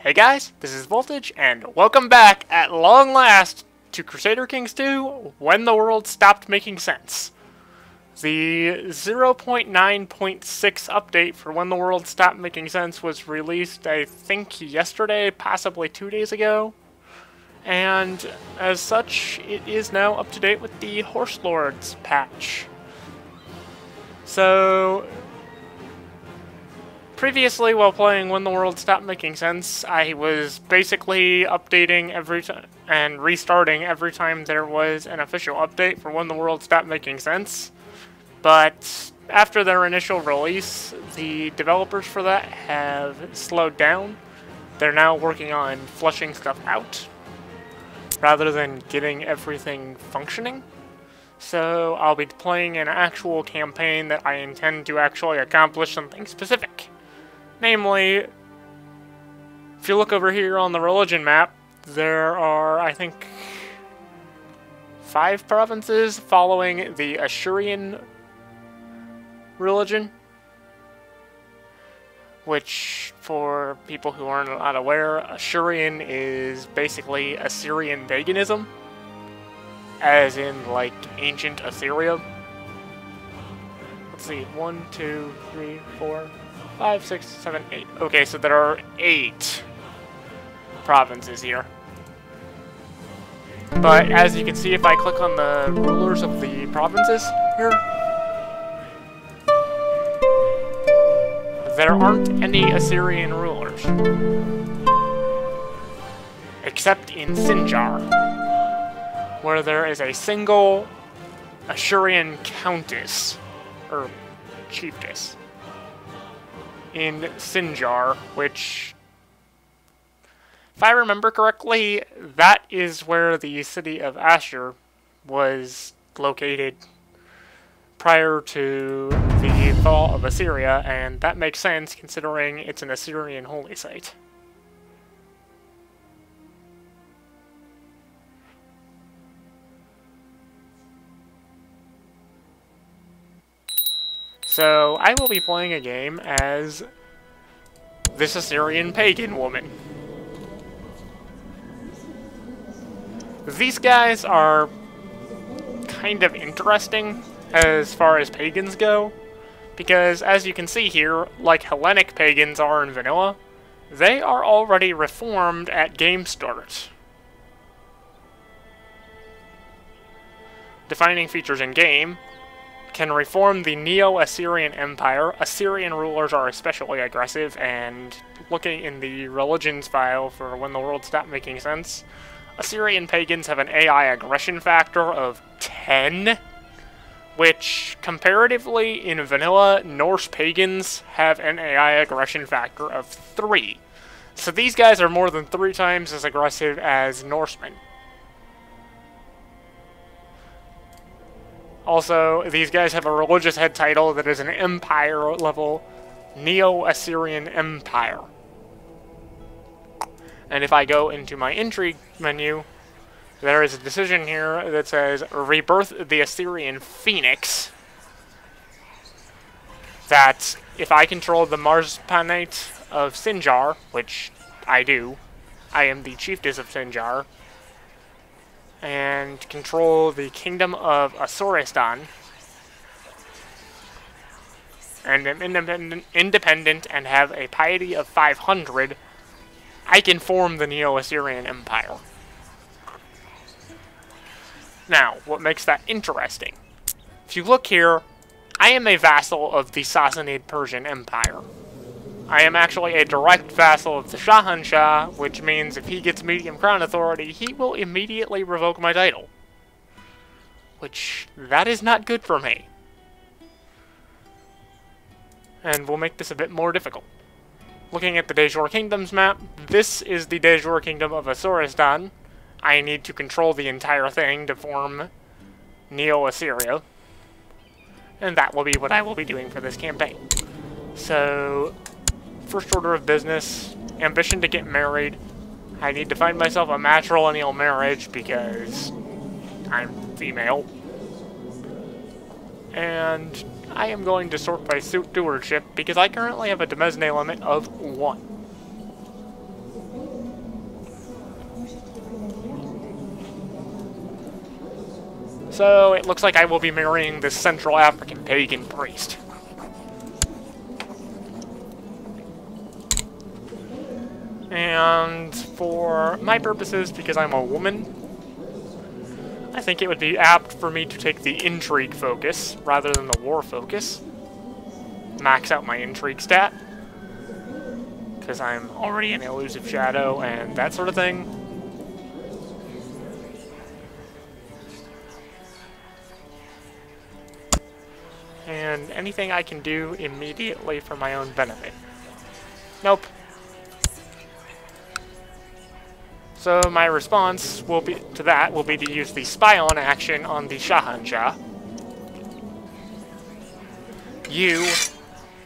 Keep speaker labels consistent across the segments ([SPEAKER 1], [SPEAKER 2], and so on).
[SPEAKER 1] Hey guys, this is Voltage, and welcome back, at long last, to Crusader Kings II, When the World Stopped Making Sense. The 0.9.6 update for When the World Stopped Making Sense was released, I think, yesterday, possibly 2 days ago. And, as such, it is now up to date with the Horse Lords patch. So, previously, while playing When the World Stopped Making Sense, I was basically updating every time and restarting every time there was an official update for When the World Stopped Making Sense. But after their initial release, the developers for that have slowed down. They're now working on fleshing stuff out rather than getting everything functioning. So I'll be playing an actual campaign that I intend to actually accomplish something specific. Namely, if you look over here on the religion map, there are, I think, 5 provinces following the Assyrian religion. Which, for people who aren't not aware, Ashurian is basically Assyrian paganism. As in, like, ancient Assyria. Let's see, 1, 2, 3, 4... 5, 6, 7, 8. Okay, so there are 8 provinces here. But as you can see, if I click on the rulers of the provinces here, there aren't any Assyrian rulers. Except in Sinjar, where there is a single Ashurian countess, or chiefess, in Sinjar, which, if I remember correctly, that is where the city of Ashur was located prior to the fall of Assyria, and that makes sense considering it's an Assyrian holy site. So, I will be playing a game as this Assyrian pagan woman. These guys are kind of interesting as far as pagans go, because as you can see here, like Hellenic pagans are in vanilla, they are already reformed at game start. Defining features in game: can reform the Neo-Assyrian Empire. Assyrian rulers are especially aggressive, and looking in the religions file for When the World Stopped Making Sense, Assyrian pagans have an AI aggression factor of 10, which, comparatively, in vanilla, Norse pagans have an AI aggression factor of 3. So these guys are more than 3 times as aggressive as Norsemen. Also, these guys have a religious head title that is an empire-level Neo-Assyrian Empire. And if I go into my intrigue menu, there is a decision here that says Rebirth the Assyrian Phoenix. That, if I control the Marspanate of Sinjar, which I do, I am the chiefess of Sinjar, and control the kingdom of Asuristan, and am independent and have a piety of 500, I can form the Neo-Assyrian Empire. Now, what makes that interesting? If you look here, I am a vassal of the Sassanid Persian Empire. I am actually a direct vassal of the Shahanshah, which means if he gets medium crown authority, he will immediately revoke my title. Which, that is not good for me. And will make this a bit more difficult. Looking at the de jure kingdoms map, this is the de jure kingdom of Asuristan. I need to control the entire thing to form Neo-Assyria. And that will be what I will be doing for this campaign. So, first order of business, ambition to get married. I need to find myself a matrilineal marriage because I'm female. And I am going to sort by stewardship because I currently have a demesne limit of 1. So it looks like I will be marrying this Central African pagan priest. And for my purposes, because I'm a woman, I think it would be apt for me to take the intrigue focus rather than the war focus. Max out my intrigue stat, because I'm already an elusive shadow and that sort of thing. And anything I can do immediately for my own benefit. Nope. So my response will be to use the spy on action on the Shahanshah. You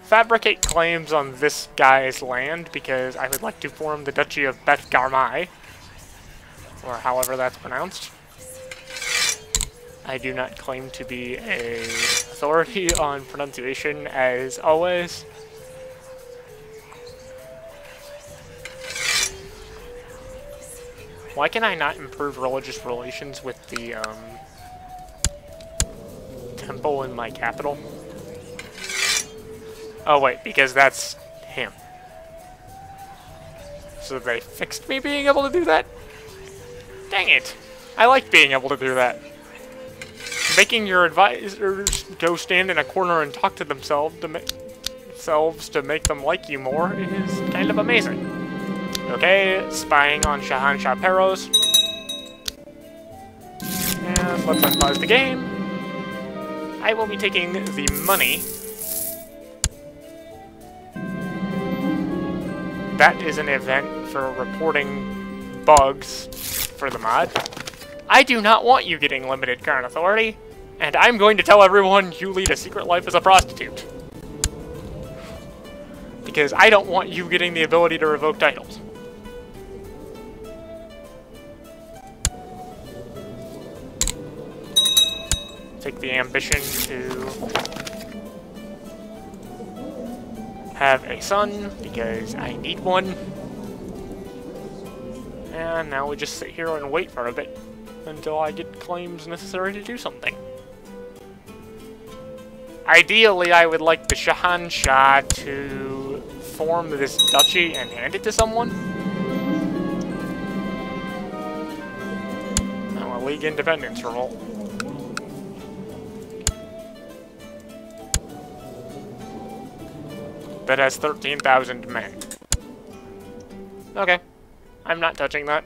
[SPEAKER 1] fabricate claims on this guy's land because I would like to form the Duchy of Beth Garmai, or however that's pronounced. I do not claim to be an authority on pronunciation, as always. Why can I not improve religious relations with the temple in my capital? Oh wait, because that's him. So they fixed me being able to do that? Dang it. I like being able to do that. Making your advisors go stand in a corner and talk to themselves to make them like you more is kind of amazing. Okay, spying on Shahanshah Peros. And let's unpause the game. I will be taking the money. That is an event for reporting bugs for the mod. I do not want you getting limited current authority, and I'm going to tell everyone you lead a secret life as a prostitute. Because I don't want you getting the ability to revoke titles. Take the ambition to have a son, because I need one. And now we just sit here and wait for a bit until I get claims necessary to do something. Ideally, I would like the Shahanshah to form this duchy and hand it to someone. Now a League independence revolt. That has 13,000 men. Okay. I'm not touching that.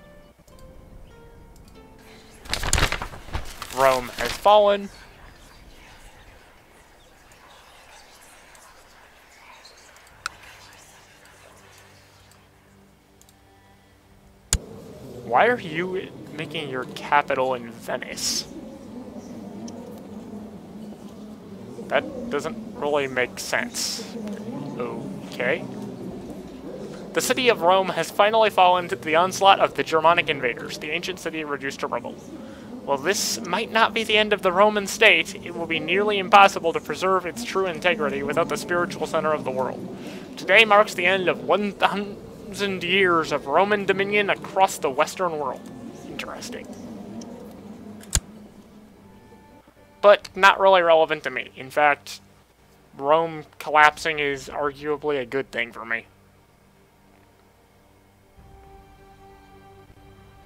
[SPEAKER 1] Rome has fallen. Why are you making your capital in Venice? That doesn't really make sense. Okay. The city of Rome has finally fallen to the onslaught of the Germanic invaders, the ancient city reduced to rubble. While this might not be the end of the Roman state, it will be nearly impossible to preserve its true integrity without the spiritual center of the world. Today marks the end of 1,000 years of Roman dominion across the Western world. Interesting. But not really relevant to me. In fact, Rome collapsing is arguably a good thing for me.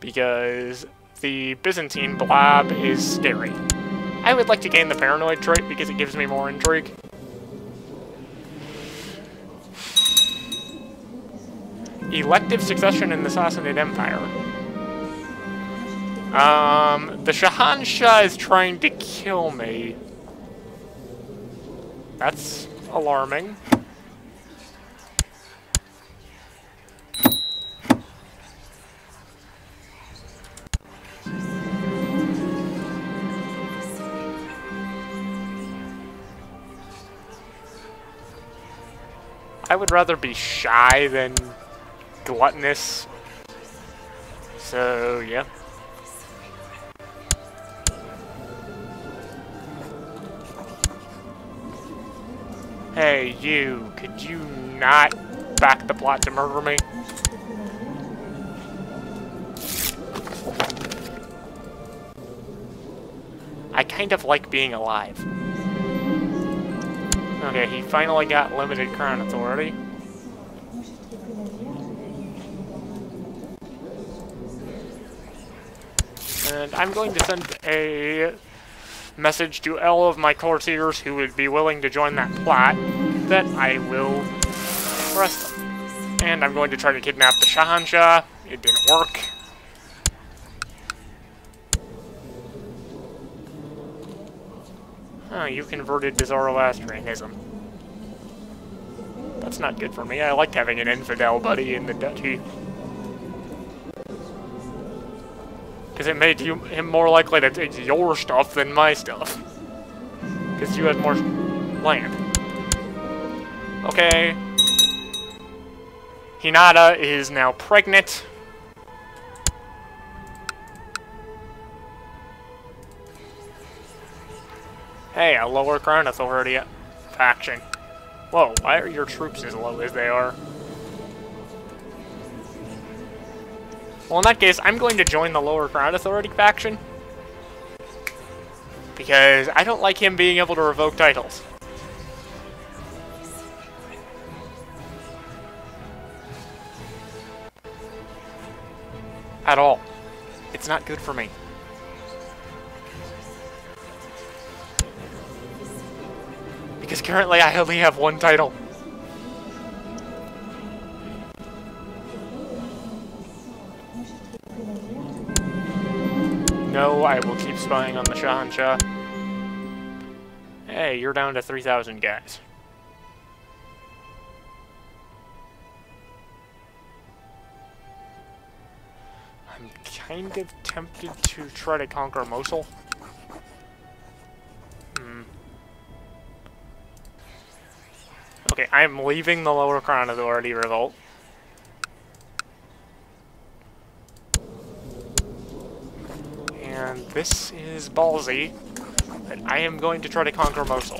[SPEAKER 1] Because the Byzantine blob is scary. I would like to gain the paranoid trait because it gives me more intrigue. Elective succession in the Sassanid Empire. The Shahanshah is trying to kill me. That's alarming. I would rather be shy than gluttonous. So, yeah. Hey, you, could you not back the plot to murder me? I I kind of like being alive. Okay, he finally got limited crown authority. And I'm going to send a message to all of my courtiers who would be willing to join that plot that I will arrest them. And I'm going to try to kidnap the Shahanshah. It didn't work. Oh, you converted to Zoroastrianism. That's not good for me. I liked having an infidel buddy in the duchy. Because it made him more likely to take your stuff than my stuff. Because you had more land. Okay. Hinata is now pregnant. Hey, a lower crown authority faction. Whoa, why are your troops as low as they are? Well, in that case, I'm going to join the lower crown authority faction. Because I don't like him being able to revoke titles. At all. It's not good for me. Because currently I only have one title. No, I will keep spying on the Shahanshah. Hey, you're down to 3,000 guys. I'm kind of tempted to try to conquer Mosul. Okay, I'm leaving the lower crown authority revolt. And this is ballsy, but I am going to try to conquer Mosul.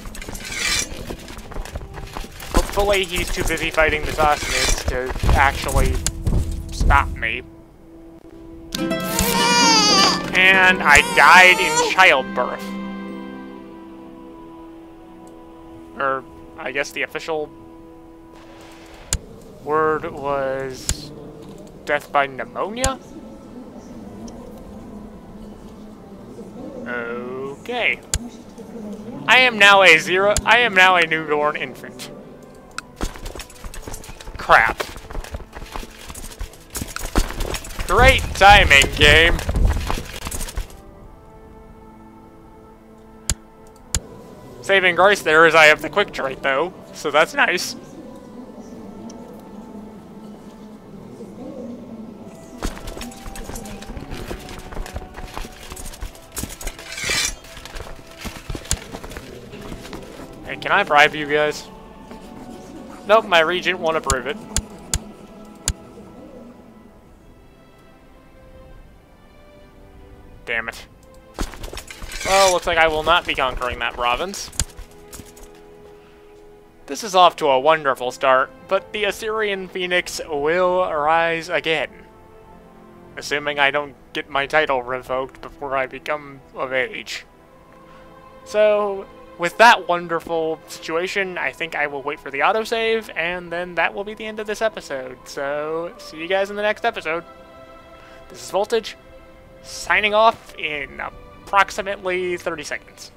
[SPEAKER 1] Hopefully he's too busy fighting the Sassanids to actually stop me. And I died in childbirth. Or, I guess the official word was death by pneumonia? Okay. I am now a newborn infant. Crap. Great timing, game. Saving grace there is I have the quick trait though, so that's nice. Hey, can I bribe you guys? Nope, my regent won't approve it. Damn it. Well, looks like I will not be conquering that province. This is off to a wonderful start, but the Assyrian Phoenix will arise again. Assuming I don't get my title revoked before I become of age. So, with that wonderful situation, I think I will wait for the autosave, and then that will be the end of this episode. So, see you guys in the next episode. This is Voltage, signing off in approximately 30 seconds.